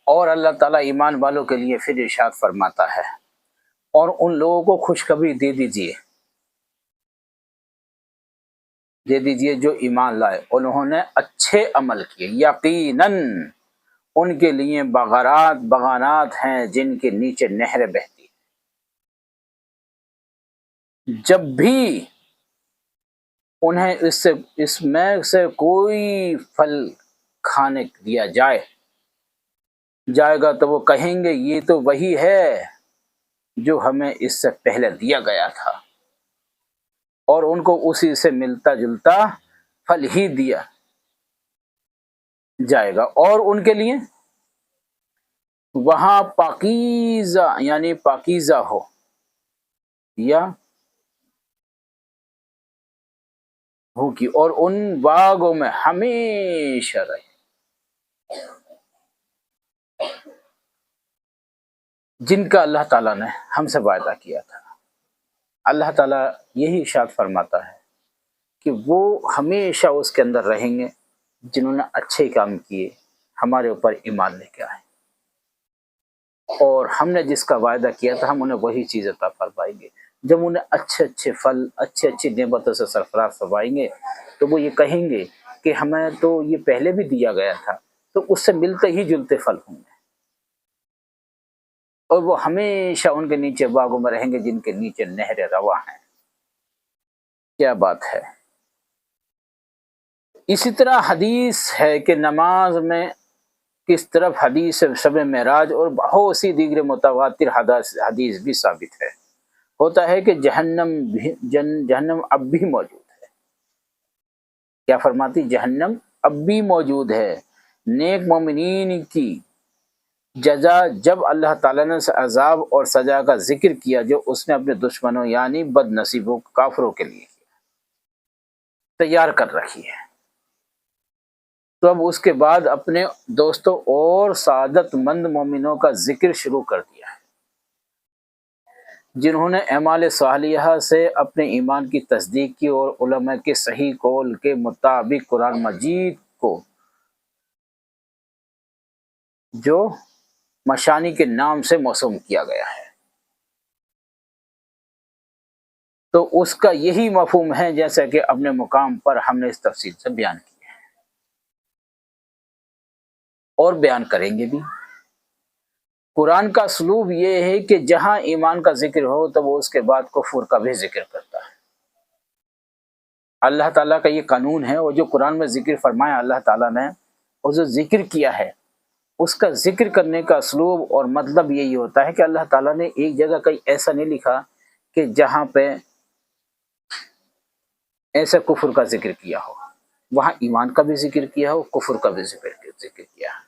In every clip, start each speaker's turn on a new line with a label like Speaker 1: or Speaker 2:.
Speaker 1: اور اللہ تعالیٰ ایمان والوں کے لیے پھر ارشاد فرماتا ہے، اور ان لوگوں کو خوشخبری دے دیجئے جو ایمان لائے، انہوں نے اچھے عمل کیے، یقیناً ان کے لیے بغانات ہیں جن کے نیچے نہریں بہتی ہیں۔ جب بھی انہیں اس میں سے کوئی پھل کھانے دیا جائے گا تو وہ کہیں گے یہ تو وہی ہے جو ہمیں اس سے پہلے دیا گیا تھا، اور ان کو اسی سے ملتا جلتا پھل ہی دیا جائے گا، اور ان کے لیے وہاں پاکیزہ یعنی پاکیزہ ہو یا ہو کی، اور ان باغوں میں ہمیشہ رہے جن کا اللہ تعالیٰ نے ہم سے وعدہ کیا تھا۔ اللہ تعالیٰ یہی ارشاد فرماتا ہے کہ وہ ہمیشہ اس کے اندر رہیں گے جنہوں نے اچھے کام کیے، ہمارے اوپر ایمان لے کے آئے، اور ہم نے جس کا وعدہ کیا تھا ہم انہیں وہی چیز عطا فرمائیں گے۔ جب انہیں اچھے پھل، اچھی نعمتوں سے سرفراز فرمائیں گے تو وہ یہ کہیں گے کہ ہمیں تو یہ پہلے بھی دیا گیا تھا، تو اس سے ملتے ہی جلتے پھل ہوں گے، اور وہ ہمیشہ ان کے نیچے باغوں میں رہیں گے جن کے نیچے نہریں رواں ہیں۔ کیا بات ہے! اسی طرح حدیث ہے کہ نماز میں کس طرف حدیث شب معراج اور بہت سی دیگر متواتر حدیث بھی ثابت ہوتا ہے کہ جہنم اب بھی موجود ہے۔ کیا فرماتی؟ جہنم اب بھی موجود ہے۔ نیک مومنین کی جزا جب اللہ تعالیٰ نے عذاب اور سزا کا ذکر کیا جو اس نے اپنے دشمنوں یعنی بد نصیبوں کافروں کے لیے تیار کر رکھی ہے، تو اب اس کے بعد اپنے دوستوں اور سعادت مند مومنوں کا ذکر شروع کر دیا ہے، جنہوں نے اعمال صالحہ سے اپنے ایمان کی تصدیق کی اور علماء کے صحیح قول کے مطابق قرآن مجید کو جو مشانی کے نام سے موسوم کیا گیا ہے، تو اس کا یہی مفہوم ہے جیسا کہ اپنے مقام پر ہم نے اس تفصیل سے بیان کیا ہے اور بیان کریں گے بھی۔ قرآن کا اسلوب یہ ہے کہ جہاں ایمان کا ذکر ہو تو وہ اس کے بعد کفر کا بھی ذکر کرتا ہے۔ اللہ تعالیٰ کا یہ قانون ہے، اور جو قرآن میں ذکر فرمایا اللہ تعالیٰ نے اور جو ذکر کیا ہے اس کا ذکر کرنے کا اسلوب اور مطلب یہی ہوتا ہے کہ اللہ تعالیٰ نے ایک جگہ کہیں ایسا نہیں لکھا کہ جہاں پہ ایسے کفر کا ذکر کیا ہو، وہاں ایمان کا بھی ذکر کیا ہو، کفر کا بھی ذکر کیا ہے۔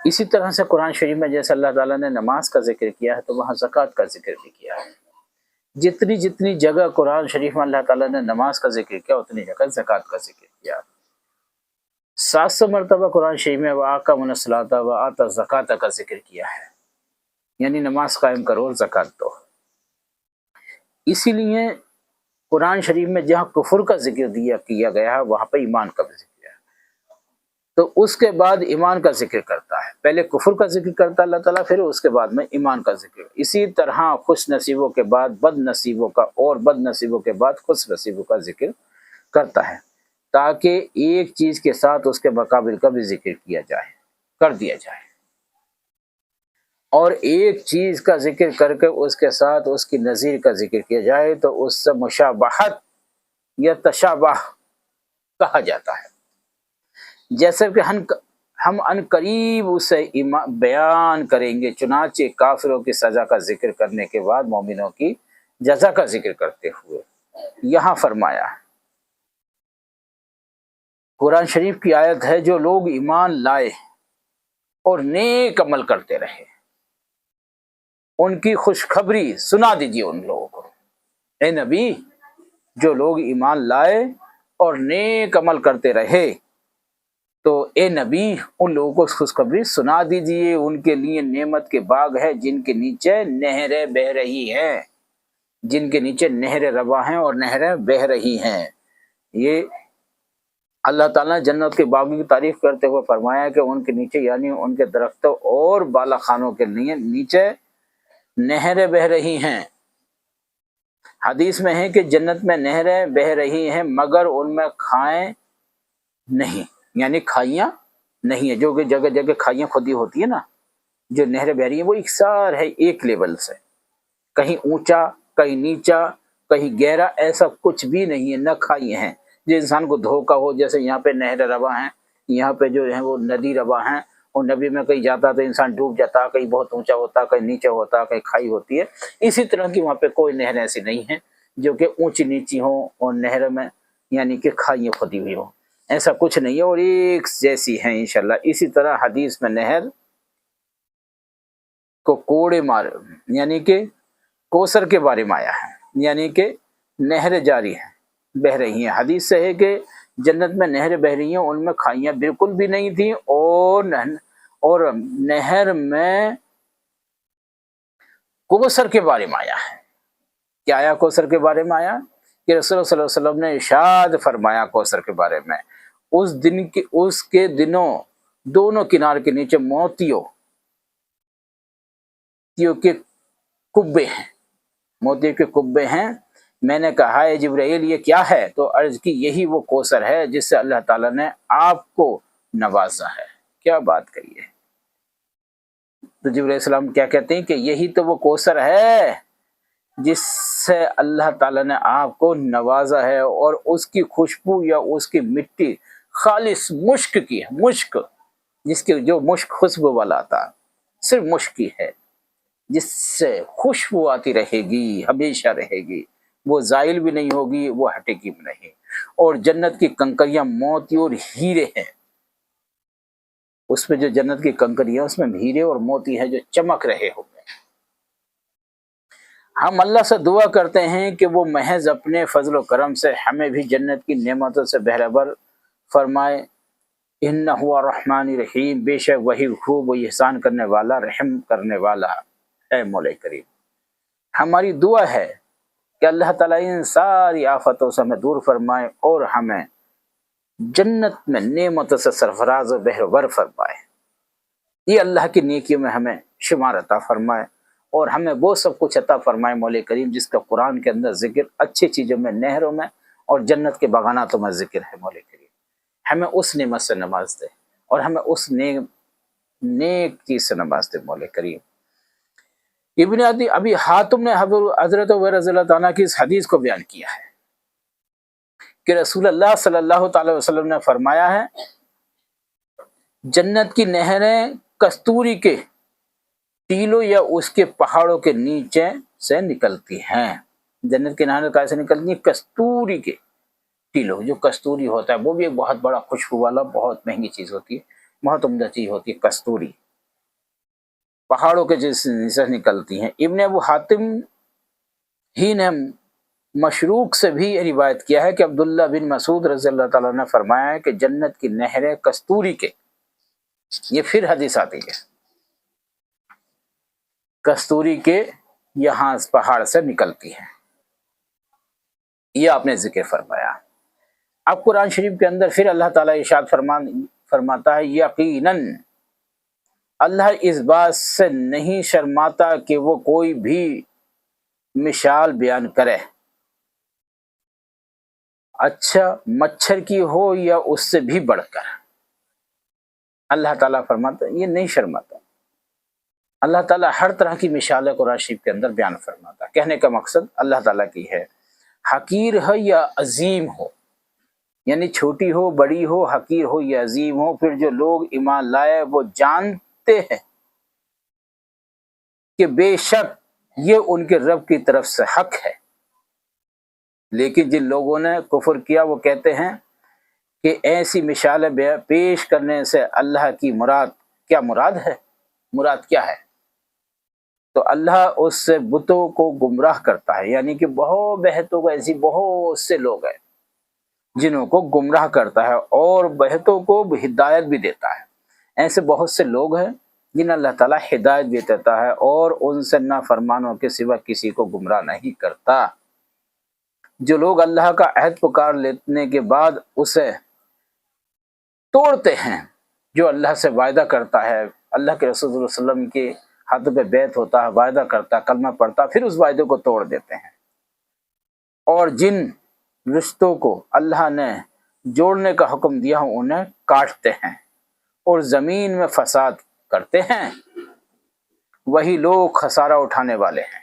Speaker 1: اسی طرح سے قرآن شریف میں جیسے اللہ تعالیٰ نے نماز کا ذکر کیا ہے تو وہاں زکوٰۃ کا ذکر بھی کیا ہے۔ جتنی جگہ قرآن شریف میں اللہ تعالیٰ نے نماز کا ذکر کیا اتنی جگہ زکوٰۃ کا ذکر کیا۔ 700 مرتبہ قرآن شریف میں وَأَقَامُوا الصَّلَاةَ وَآتَوُا الزَّکَاةَ کا ذکر کیا ہے، یعنی نماز قائم کرو اور زکوٰۃ دو۔ اسی لیے قرآن شریف میں جہاں کفر کا ذکر کیا گیا ہے وہاں پہ ایمان کا بھی ذکر ہے، تو اس کے بعد ایمان کا ذکر کرتا ہے، پہلے کفر کا ذکر کرتا ہے اللہ تعالیٰ، پھر اس کے بعد میں ایمان کا ذکر۔ اسی طرح خوش نصیبوں کے بعد بد نصیبوں کا اور بد نصیبوں کے بعد خوش نصیبوں کا ذکر کرتا ہے، تاکہ ایک چیز کے ساتھ اس کے مقابل کا بھی ذکر کر دیا جائے، اور ایک چیز کا ذکر کر کے اس کے ساتھ اس کی نظیر کا ذکر کیا جائے تو اس سے مشابہت یا تشابہ کہا جاتا ہے۔ جیسے کہ ہم ان قریب اسے بیان کریں گے، چنانچہ کافروں کی سزا کا ذکر کرنے کے بعد مومنوں کی جزا کا ذکر کرتے ہوئے یہاں فرمایا ہے۔ قرآن شریف کی آیت ہے جو لوگ ایمان لائے اور نیک عمل کرتے رہے ان کی خوشخبری سنا دیجیے ان لوگوں کو۔ اے نبی، جو لوگ ایمان لائے اور نیک عمل کرتے رہے تو اے نبی ان لوگوں کو خوشخبری سنا دیجیے، ان کے لیے نعمت کے باغ ہے جن کے نیچے نہریں بہ رہی ہیں، جن کے نیچے نہریں رواں ہیں اور نہریں بہ رہی ہیں۔ یہ اللہ تعالیٰ نے جنت کے باغوں کی تعریف کرتے ہوئے فرمایا کہ ان کے نیچے یعنی ان کے درختوں اور بالا خانوں کے لیے نیچے نہریں بہ رہی ہیں۔ حدیث میں ہے کہ جنت میں نہریں بہ رہی ہیں مگر ان میں کھائیں نہیں، یعنی کھائیاں نہیں ہیں، جو کہ جگہ جگہ کھائیاں کھودی ہوتی ہے نا، جو نہریں بہ رہی ہیں وہ اکسار ہے، ایک لیول سے، کہیں اونچا کہیں نیچا کہیں گہرا، ایسا کچھ بھی نہیں ہے، نہ کھائی ہیں جو انسان کو دھوکا ہو، جیسے یہاں پہ نہر روا ہیں، یہاں پہ جو ہے وہ ندی روا ہیں، اور نبی میں کہیں جاتا تو انسان ڈوب جاتا، کہیں بہت اونچا ہوتا کہیں نیچے ہوتا کہیں کھائی ہوتی ہے، اسی طرح کی وہاں پہ کوئی نہر ایسی نہیں ہے جو کہ اونچی نیچی ہوں اور نہر میں یعنی کہ کھائیاں کھودی ہوئی ہوں، ایسا کچھ نہیں ہے، اور ایک جیسی ہیں انشاءاللہ۔ اسی طرح حدیث میں نہر کو کوڑے مار یعنی کہ کوثر کے بارے میں آیا ہے، یعنی کہ نہریں جاری ہیں بہہ رہی ہیں۔ حدیث سے ہے کہ جنت میں نہریں بہہ رہی ہیں، ان میں کھائیاں بالکل بھی نہیں تھیں، اور نہر میں کوثر کے بارے میں آیا ہے۔ کیا آیا کوثر کے بارے میں؟ آیا کہ رسول اللہ صلی اللہ علیہ وسلم نے ارشاد فرمایا کوثر کے بارے میں، اس کے دنوں دونوں کنار کے نیچے موتیوں کے کبے ہیں، موتی کے کبے ہیں۔ میں نے کہا ہے جبرائیل یہ کیا ہے؟ تو عرض کی یہی وہ کوثر ہے جس سے اللہ تعالیٰ نے آپ کو نوازا ہے۔ کیا بات کہی ہے؟ تو جبرائیل السلام کیا کہتے ہیں کہ یہی تو وہ کوثر ہے جس سے اللہ تعالیٰ نے آپ کو نوازا ہے، اور اس کی خوشبو یا اس کی مٹی خالص مشک کی ہے، مشک جس کی جو مشک خوشبو والا آتا صرف مشک کی ہے، جس سے خوشبو آتی رہے گی، ہمیشہ رہے گی، وہ زائل بھی نہیں ہوگی، وہ ہٹے گی بھی نہیں۔ اور جنت کی کنکریاں موتی اور ہیرے ہیں، اس میں جو جنت کی کنکریاں اس میں ہیرے اور موتی ہے جو چمک رہے ہوں گے۔ ہم اللہ سے دعا کرتے ہیں کہ وہ محض اپنے فضل و کرم سے ہمیں بھی جنت کی نعمتوں سے بہرہبر فرمائے۔ انہ ہوا رحمان رحیم، بے شک وہی خوب و احسان کرنے والا رحم کرنے والا اے مولا کریم۔ ہماری دعا ہے کہ اللہ تعالیٰ ان ساری آفتوں سے ہمیں دور فرمائے اور ہمیں جنت میں نعمتوں سے سرفراز و بہرور فرمائے، یہ اللہ کی نیکیوں میں ہمیں شمار عطا فرمائے، اور ہمیں وہ سب کچھ عطا فرمائے مولا کریم جس کا قرآن کے اندر ذکر اچھی چیزوں میں، نہروں میں اور جنت کے باغاناتوں میں ذکر ہے۔ مولا کریم ہمیں اس نعمت سے نواز دے، اور ہمیں اس نیک چیز سے نواز دے مولا کریم۔ ابن ابی حاتم نے حضرت عمر رضی اللہ تعالیٰ کی اس حدیث کو بیان کیا ہے کہ رسول اللہ صلی اللہ تعالی وسلم نے فرمایا ہے جنت کی نہریں کستوری کے ٹیلوں یا اس کے پہاڑوں کے نیچے سے نکلتی ہیں۔ جنت کی نہریں کیسے نکلتی ہیں؟ کستوری کے ٹیلوں، جو کستوری ہوتا ہے وہ بھی ایک بہت بڑا خوشبو والا بہت مہنگی چیز ہوتی ہے، بہت عمدہ چیز ہوتی ہے کستوری، پہاڑوں کے جیسے سے نکلتی ہیں۔ ابن ابو حاتم ہی نے مشروق سے بھی روایت کیا ہے کہ عبداللہ بن مسعود رضی اللہ تعالیٰ نے فرمایا ہے کہ جنت کی نہریں کستوری کے، یہ پھر حدیث آتی ہے، کستوری کے یہاں پہاڑ سے نکلتی ہیں، یہ آپ نے ذکر فرمایا۔ اب قرآن شریف کے اندر پھر اللہ تعالیٰ ارشاد فرماتا ہے یقیناً اللہ اس بات سے نہیں شرماتا کہ وہ کوئی بھی مثال بیان کرے، اچھا مچھر کی ہو یا اس سے بھی بڑھ کر۔ اللہ تعالیٰ فرماتا ہے یہ نہیں شرماتا، اللہ تعالیٰ ہر طرح کی مثالیں قرآن شریف کے اندر بیان فرماتا ہے۔ کہنے کا مقصد اللہ تعالیٰ کی ہے، حقیر ہے یا عظیم ہو، یعنی چھوٹی ہو بڑی ہو، حقیر ہو یا عظیم ہو، پھر جو لوگ ایمان لائے وہ جانتے ہیں کہ بے شک یہ ان کے رب کی طرف سے حق ہے، لیکن جن لوگوں نے کفر کیا وہ کہتے ہیں کہ ایسی مثالیں پیش کرنے سے اللہ کی مراد ہے؟ مراد کیا ہے؟ تو اللہ اس سے بتوں کو گمراہ کرتا ہے، یعنی کہ بہتوں کو ایسی بہت سے لوگ ہیں جنہوں کو گمراہ کرتا ہے، اور بہتوں کو ہدایت بھی دیتا ہے۔ ایسے بہت سے لوگ ہیں جن اللہ تعالیٰ ہدایت بھی دیتا ہے اور ان سے نافرمانوں کے سوا کسی کو گمراہ نہیں کرتا۔ جو لوگ اللہ کا عہد پکار لینے کے بعد اسے توڑتے ہیں جو اللہ سے وعدہ کرتا ہے، اللہ کے رسول صلی اللہ علیہ وسلم کے ہاتھ پہ بیعت ہوتا ہے، وعدہ کرتا ہے، کلمہ پڑھتا ہے، پھر اس وعدے کو توڑ دیتے ہیں، اور جن رشتوں کو اللہ نے جوڑنے کا حکم دیا ہو انہیں کاٹتے ہیں اور زمین میں فساد کرتے ہیں، وہی لوگ خسارہ اٹھانے والے ہیں۔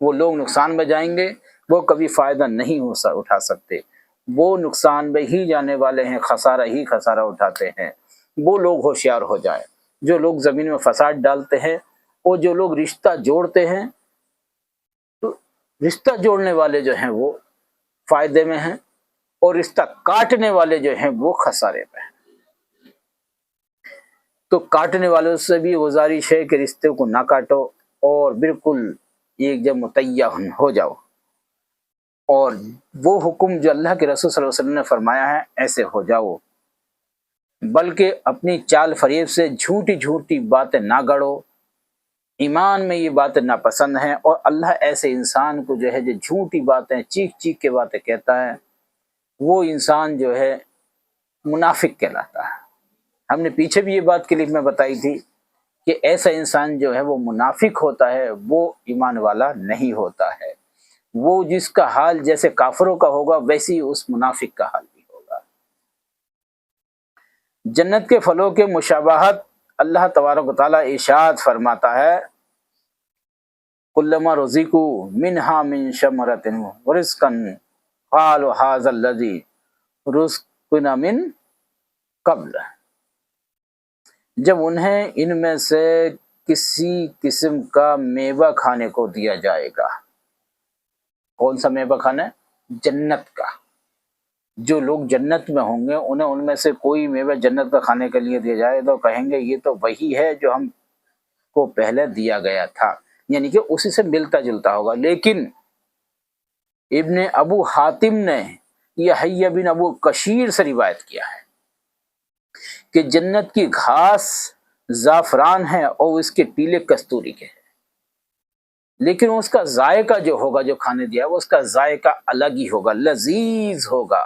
Speaker 1: وہ لوگ نقصان میں جائیں گے، وہ کبھی فائدہ نہیں اٹھا سکتے، وہ نقصان میں ہی جانے والے ہیں، خسارہ ہی خسارہ اٹھاتے ہیں۔ وہ لوگ ہوشیار ہو جائیں جو لوگ زمین میں فساد ڈالتے ہیں، اور جو لوگ رشتہ جوڑتے ہیں، تو رشتہ جوڑنے والے جو ہیں وہ فائدے میں ہیں، اور رشتہ کاٹنے والے جو ہیں وہ خسارے میں ہیں۔ تو کاٹنے والوں سے بھی گزارش ہے کہ رشتے کو نہ کاٹو، اور بالکل ایک جب متیّع ہو جاؤ، اور وہ حکم جو اللہ کے رسول صلی اللہ علیہ وسلم نے فرمایا ہے ایسے ہو جاؤ، بلکہ اپنی چال فریب سے جھوٹی جھوٹی باتیں نہ گڑو۔ ایمان میں یہ باتیں ناپسند ہیں، اور اللہ ایسے انسان کو جو ہے جو جھوٹی باتیں چیخ چیخ کے باتیں کہتا ہے، وہ انسان جو ہے منافق کہلاتا ہے۔ ہم نے پیچھے بھی یہ بات کلپ میں بتائی تھی کہ ایسا انسان جو ہے وہ منافق ہوتا ہے، وہ ایمان والا نہیں ہوتا ہے۔ وہ جس کا حال جیسے کافروں کا ہوگا ویسی ہی اس منافق کا حال بھی ہوگا۔ جنت کے پھلوں کے مشابہت اللہ تبارک و تعالیٰ ارشاد فرماتا ہے، کلما رزقوا منہا من ثمرۃ رزقا قالوا ھذا الذی رزقنا من قبل، جب انہیں ان میں سے کسی قسم کا میوہ کھانے کو دیا جائے گا۔ کون سا میوہ کھانا ہے؟ جنت کا۔ جو لوگ جنت میں ہوں گے انہیں ان میں سے کوئی میوہ جنت کا کھانے کے لیے دیا جائے تو کہیں گے یہ تو وہی ہے جو ہم کو پہلے دیا گیا تھا، یعنی کہ اسی سے ملتا جلتا ہوگا۔ لیکن ابن ابو حاتم نے یحییٰ بن ابو کثیر سے روایت کیا ہے کہ جنت کی گھاس زعفران ہے اور اس کے ٹیلے کستوری کے ہیں، لیکن اس کا ذائقہ جو ہوگا جو کھانے دیا ہے وہ اس کا ذائقہ الگ ہی ہوگا، لذیذ ہوگا،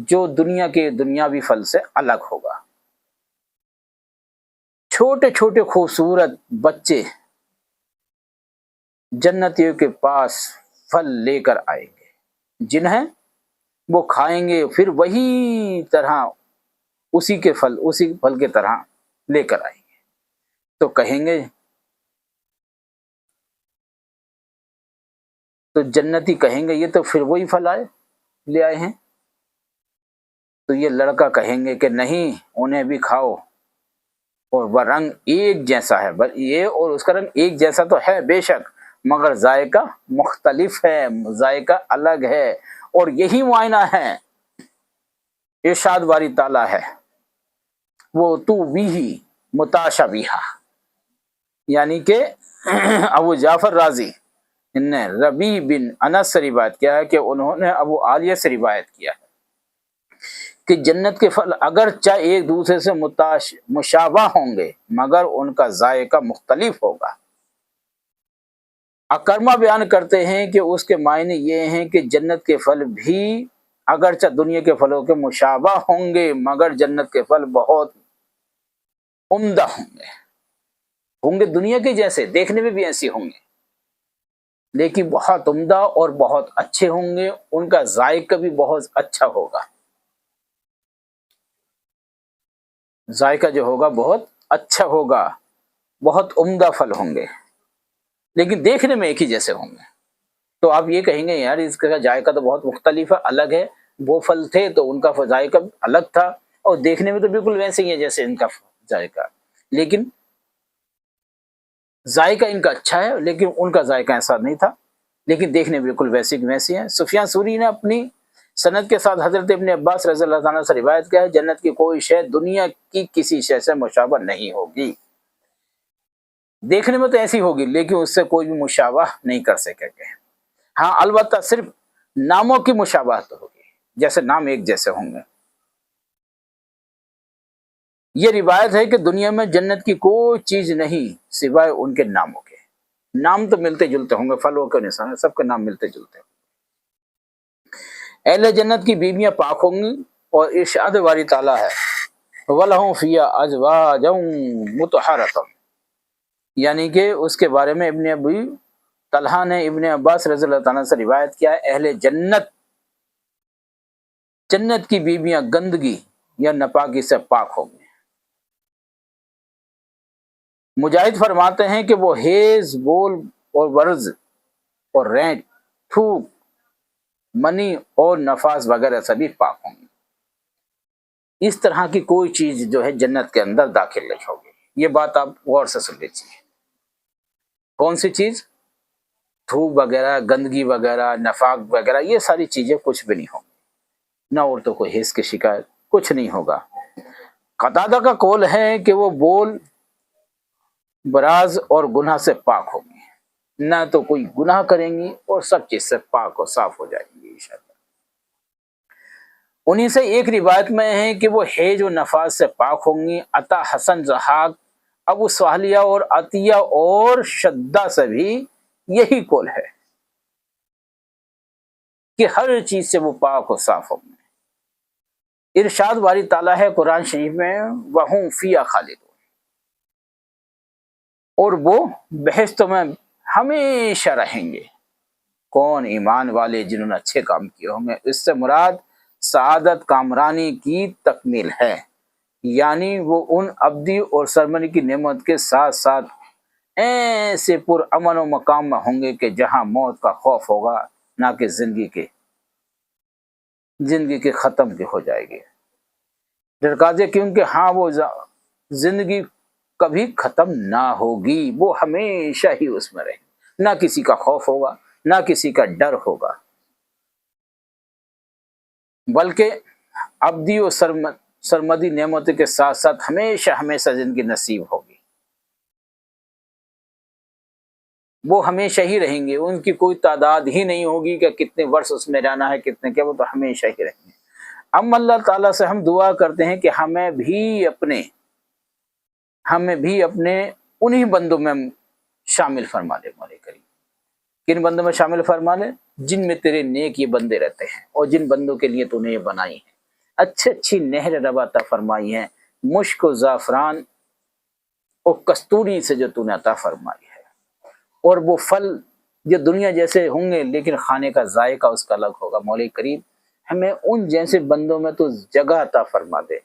Speaker 1: جو دنیا کے دنیاوی پھل سے الگ ہوگا۔ چھوٹے چھوٹے خوبصورت بچے جنتیوں کے پاس پھل لے کر آئیں گے جنہیں وہ کھائیں گے، پھر وہی طرح اسی پھل کے طرح لے کر آئیں گے، تو کہیں گے، تو جنتی کہیں گے یہ تو پھر وہی پھل لے آئے ہیں، تو یہ لڑکا کہیں گے کہ نہیں انہیں بھی کھاؤ، اور وہ رنگ ایک جیسا ہے، یہ اور اس کا رنگ ایک جیسا تو ہے بے شک، مگر ذائقہ مختلف ہے، ذائقہ الگ ہے، اور یہی معائنہ ہے، ارشاد باری تعالیٰ ہے، وہ تو بھی متشابہہ، یعنی کہ ابو جعفر رازی نے ربیع بن انس سے روایت کیا ہے کہ انہوں نے ابو عالیہ سے روایت کیا ہے کہ جنت کے پھل اگرچہ ایک دوسرے سے مشابہ ہوں گے مگر ان کا ذائقہ مختلف ہوگا۔ اکرمہ بیان کرتے ہیں کہ اس کے معنی یہ ہیں کہ جنت کے پھل بھی اگرچہ دنیا کے پھلوں کے مشابہ ہوں گے مگر جنت کے پھل بہت عمدہ ہوں گے دنیا کے جیسے، دیکھنے میں بھی ایسے ہوں گے لیکن بہت عمدہ اور بہت اچھے ہوں گے، ان کا ذائقہ بھی بہت اچھا ہوگا، ذائقہ جو ہوگا بہت اچھا ہوگا، بہت عمدہ پھل ہوں گے لیکن دیکھنے میں ایک ہی جیسے ہوں گے۔ تو آپ یہ کہیں گے یار اس کا ذائقہ تو بہت مختلف ہے، الگ ہے، وہ پھل تھے تو ان کا ذائقہ الگ تھا اور دیکھنے میں تو بالکل ویسے ہی ہے جیسے ان کا ذائقہ، لیکن ذائقہ ان کا اچھا ہے لیکن ان کا ذائقہ ایسا نہیں تھا، لیکن دیکھنے بالکل ویسے ہیں۔ سفیان ثوری نے اپنی سند کے ساتھ حضرت ابن عباس رضی اللہ عنہ سے روایت کیا ہے، جنت کی کوئی شے دنیا کی کسی شے سے مشابہ نہیں ہوگی، دیکھنے میں تو ایسی ہوگی لیکن اس سے کوئی بھی مشابہ نہیں کر سکے گے، ہاں البتہ صرف ناموں کی مشابہت ہوگی، جیسے نام ایک جیسے ہوں گے۔ یہ روایت ہے کہ دنیا میں جنت کی کوئی چیز نہیں سوائے ان کے ناموں کے، نام تو ملتے جلتے ہوں گے، پھلوں کے نشان سب کے نام ملتے جلتے ہوں گے۔ اہل جنت کی بیویاں پاک ہوں گی، اور ارشاد باری تعالیٰ ہے وَلَهُمْ فِيهَا أَزْوَاجٌ مُطَهَّرَةٌ، یعنی کہ اس کے بارے میں ابن ابی طلحہ نے ابن عباس رضی اللہ تعالیٰ سے روایت کیا ہے، اہل جنت جنت کی بیویاں گندگی یا ناپاکی سے پاک ہوں گی۔ مجاہد فرماتے ہیں کہ وہ حیض، بول اور ورز اور رینٹ، تھوک، منی اور نفاس وغیرہ سے بھی پاک ہوں گی۔ اس طرح کی کوئی چیز جو ہے جنت کے اندر داخل نہیں ہوگی۔ یہ بات آپ غور سے سن لیجیے۔ کون سی چیز؟ تھوک وغیرہ، گندگی وغیرہ، نفاق وغیرہ، یہ ساری چیزیں کچھ بھی نہیں ہوں گی۔ نہ عورتوں کو حیض کی شکایت، کچھ نہیں ہوگا۔ قتادہ کا قول ہے کہ وہ بول، براز اور گناہ سے پاک ہوں گی، نہ تو کوئی گناہ کریں گی اور سب چیز سے پاک اور صاف ہو جائیں گی انشاءاللہ۔ انہی سے ایک روایت میں ہے کہ وہ حیض و نفاس سے پاک ہوں گی۔ عطا، حسن، ضحاک، ابو سوالیہ اور عطیہ اور شدہ سے بھی یہی قول ہے کہ ہر چیز سے وہ پاک و صاف ہوں گے۔ ارشاد باری تعالیٰ ہے قرآن شریف میں، وَهُمْ فِيهَا خَالِدُونَ، اور وہ بہشت میں ہمیشہ رہیں گے۔ کون؟ ایمان والے جنہوں نے اچھے کام کیے ہوں گے۔ اس سے مراد سعادت کامرانی کی تکمیل ہے، یعنی وہ ان ابدی اور سرمنی کی نعمت کے ساتھ ساتھ ایسے پر امن و مقام میں ہوں گے کہ جہاں موت کا خوف ہوگا، نہ کہ زندگی کے ختم کے ہو جائے گی۔ درکازے کیونکہ ہاں وہ زندگی کبھی ختم نہ ہوگی، وہ ہمیشہ ہی اس میں رہے گی، نہ کسی کا خوف ہوگا، نہ کسی کا ڈر ہوگا، بلکہ ابدی و سرمدی نعمتوں کے ساتھ ساتھ ہمیشہ ہمیشہ زندگی نصیب ہوگی۔ وہ ہمیشہ ہی رہیں گے، ان کی کوئی تعداد ہی نہیں ہوگی کہ کتنے ورس اس میں رہنا ہے، کتنے کیا، وہ تو ہمیشہ ہی رہیں گے۔ اب اللہ تعالیٰ سے ہم دعا کرتے ہیں کہ ہمیں بھی اپنے انہی بندوں میں شامل فرما لے مولا کریم۔ کن بندوں میں شامل فرما لے؟ جن میں تیرے نیک یہ بندے رہتے ہیں، اور جن بندوں کے لیے تو نے یہ بنائی ہیں، اچھی نہر رب عطا فرمائی ہے، مشک و زعفران اور کستوری سے جو تو نے عطا فرمائی ہے، اور وہ پھل جو دنیا جیسے ہوں گے لیکن کھانے کا ذائقہ اس کا الگ ہوگا۔ مولا کریم ہمیں ان جیسے بندوں میں تو جگہ عطا فرما دے،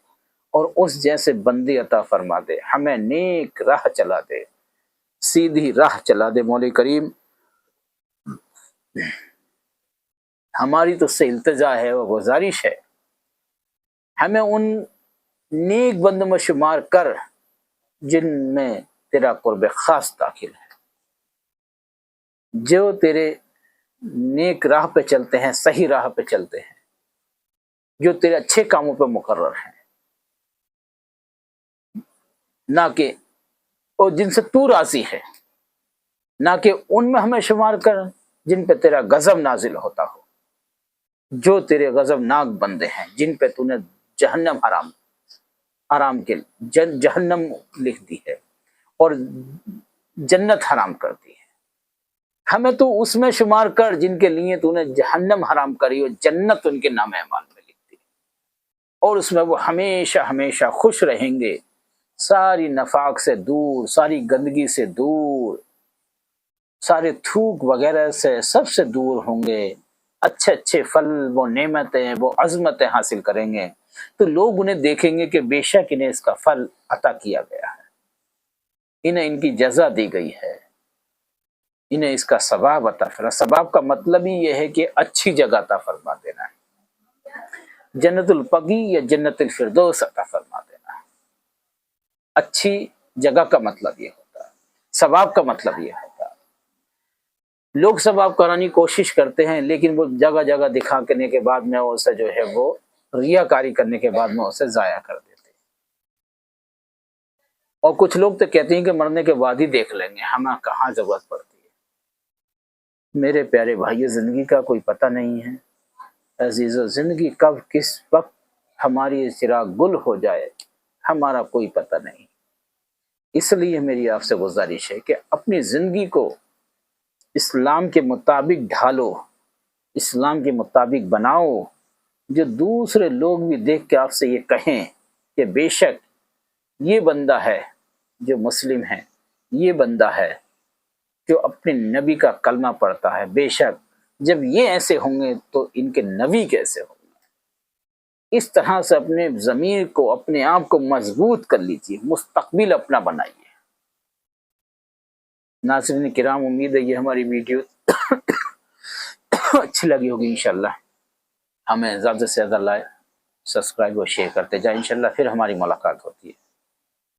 Speaker 1: اور اس جیسے بندے عطا فرما دے، ہمیں نیک راہ چلا دے، سیدھی راہ چلا دے مولا کریم۔ ہماری تو سے التجا ہے، وہ گزارش ہے، ہمیں ان نیک بندوں میں شمار کر جن میں تیرا قرب خاص داخل ہے، جو تیرے نیک راہ پہ چلتے ہیں، صحیح راہ پہ چلتے ہیں، جو تیرے اچھے کاموں پہ مقرر ہیں، نہ کہ اور جن سے تو راضی ہے، نہ کہ ان میں ہمیں شمار کر جن پہ تیرا غضب نازل ہوتا ہو، جو تیرے غضب ناک بندے ہیں، جن پہ تو نے جہنم حرام کے جہنم لکھ دی ہے اور جنت حرام کر دی ہے، ہمیں تو اس میں شمار کر جن کے لیے تو نے جہنم حرام کری اور جنت ان کے نام اعمال میں لکھ دی، اور اس میں وہ ہمیشہ ہمیشہ خوش رہیں گے، ساری نفاق سے دور، ساری گندگی سے دور، سارے تھوک وغیرہ سے سب سے دور ہوں گے، اچھے پھل، وہ نعمتیں، وہ عظمتیں حاصل کریں گے، تو لوگ انہیں دیکھیں گے کہ بے شک انہیں اس کا پھل عطا کیا گیا ہے، انہیں ان کی جزا دی گئی ہے، انہیں اس کا ثواب عطا فرما۔ ثواب کا مطلب ہی یہ ہے کہ اچھی جگہ عطا فرما دینا ہے، جنت البقیع یا جنت الفردوس عطا فرما دینا ہے۔ اچھی جگہ کا مطلب یہ ہوتا ہے، ثواب کا مطلب یہ ہوتا ہے۔ لوگ ثواب کرانے کی کوشش کرتے ہیں، لیکن وہ جگہ جگہ دکھا کرنے کے بعد میں اسے جو ہے وہ ریاکاری کرنے کے بعد میں اسے ضائع کر دیتے ہیں، اور کچھ لوگ تو کہتے ہیں کہ مرنے کے بعد ہی دیکھ لیں گے، ہمیں کہاں ضرورت پڑتی ہے۔ میرے پیارے بھائیو، زندگی کا کوئی پتہ نہیں ہے عزیزو، زندگی کب کس وقت ہماری چراغ گل ہو جائے ہمارا کوئی پتہ نہیں۔ اس لیے میری آپ سے گزارش ہے کہ اپنی زندگی کو اسلام کے مطابق ڈھالو، اسلام کے مطابق بناؤ، جو دوسرے لوگ بھی دیکھ کے آپ سے یہ کہیں کہ بے شک یہ بندہ ہے جو مسلم ہے، یہ بندہ ہے جو اپنے نبی کا کلمہ پڑھتا ہے، بے شک جب یہ ایسے ہوں گے تو ان کے نبی کیسے ہوں گے۔ اس طرح سے اپنے ضمیر کو، اپنے آپ کو مضبوط کر لیجیے، مستقبل اپنا بنائیے۔ ناظرین کرام، امید ہے یہ ہماری ویڈیو اچھی لگی ہوگی انشاءاللہ۔ ہمیں زیادہ سے زیادہ لائک، سبسکرائب اور شیئر کرتے جائیں، انشاءاللہ پھر ہماری ملاقات ہوتی ہے۔